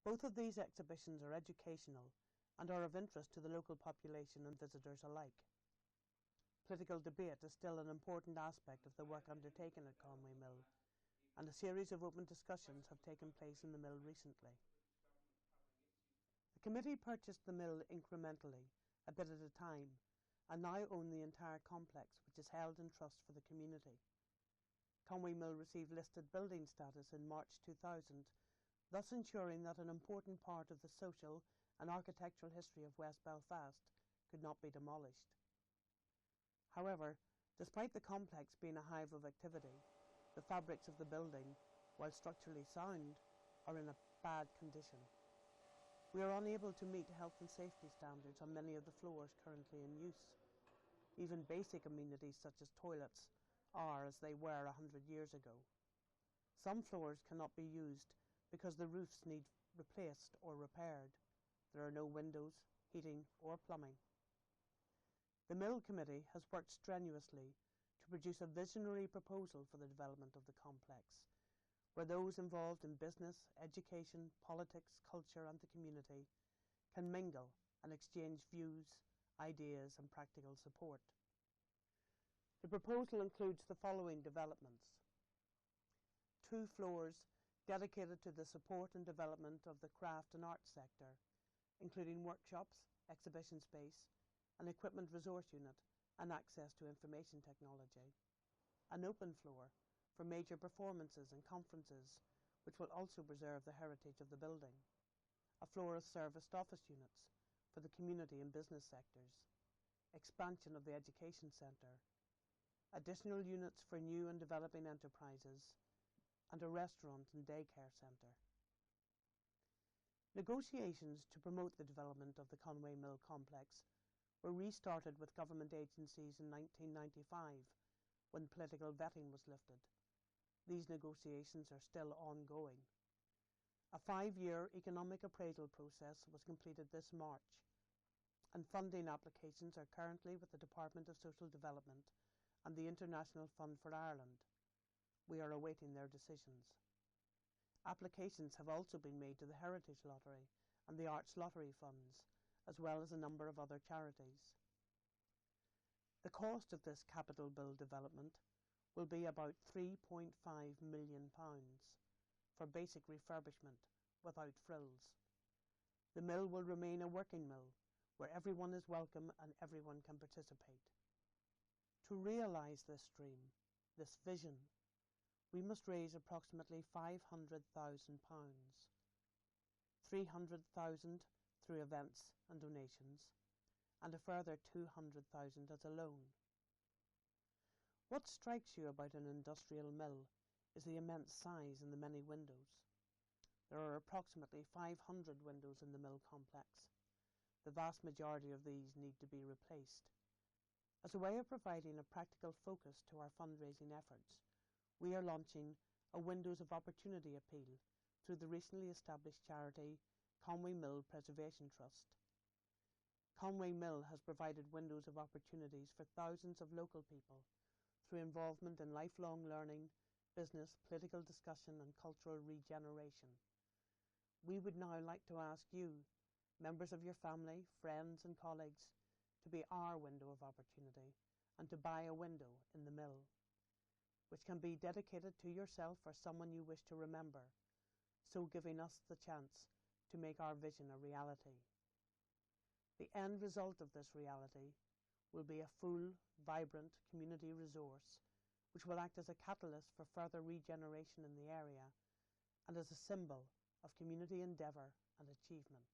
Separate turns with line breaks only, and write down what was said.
Both of these exhibitions are educational and are of interest to the local population and visitors alike. Political debate is still an important aspect of the work undertaken at Conway Mill, and a series of open discussions have taken place in the mill recently. The committee purchased the mill incrementally, a bit at a time, and now own the entire complex, which is held in trust for the community. Conway Mill received listed building status in March 2000, thus ensuring that an important part of the social and architectural history of West Belfast could not be demolished. However, despite the complex being a hive of activity, the fabrics of the building, while structurally sound, are in a bad condition. We are unable to meet health and safety standards on many of the floors currently in use. Even basic amenities such as toilets are as they were 100 years ago. Some floors cannot be used because the roofs need replaced or repaired. There are no windows, heating or plumbing. The Mill Committee has worked strenuously to produce a visionary proposal for the development of the complex, where those involved in business, education, politics, culture and the community can mingle and exchange views, ideas and practical support. The proposal includes the following developments: 2 floors dedicated to the support and development of the craft and arts sector, including workshops, exhibition space, an equipment resource unit and access to information technology. An open floor for major performances and conferences, which will also preserve the heritage of the building. A floor of serviced office units for the community and business sectors. Expansion of the education centre. Additional units for new and developing enterprises, and a restaurant and daycare centre. Negotiations to promote the development of the Conway Mill complex were restarted with government agencies in 1995 when political vetting was lifted. These negotiations are still ongoing. A 5-year economic appraisal process was completed this March, and funding applications are currently with the Department of Social Development and the International Fund for Ireland. We are awaiting their decisions. Applications have also been made to the Heritage Lottery and the Arts Lottery funds, as well as a number of other charities. The cost of this capital bill development will be about £3.5 million for basic refurbishment without frills. The mill will remain a working mill where everyone is welcome and everyone can participate. To realise this dream, this vision, we must raise approximately £500,000, £300,000 through events and donations, and a further £200,000 as a loan. What strikes you about an industrial mill is the immense size and the many windows. There are approximately 500 windows in the mill complex. The vast majority of these need to be replaced. As a way of providing a practical focus to our fundraising efforts, we are launching a Windows of Opportunity appeal through the recently established charity Conway Mill Preservation Trust. Conway Mill has provided windows of opportunities for thousands of local people through involvement in lifelong learning, business, political discussion and cultural regeneration. We would now like to ask you, members of your family, friends and colleagues, to be our window of opportunity and to buy a window in the mill, which can be dedicated to yourself or someone you wish to remember, so giving us the chance to make our vision a reality. The end result of this reality will be a full, vibrant community resource which will act as a catalyst for further regeneration in the area and as a symbol of community endeavour and achievement.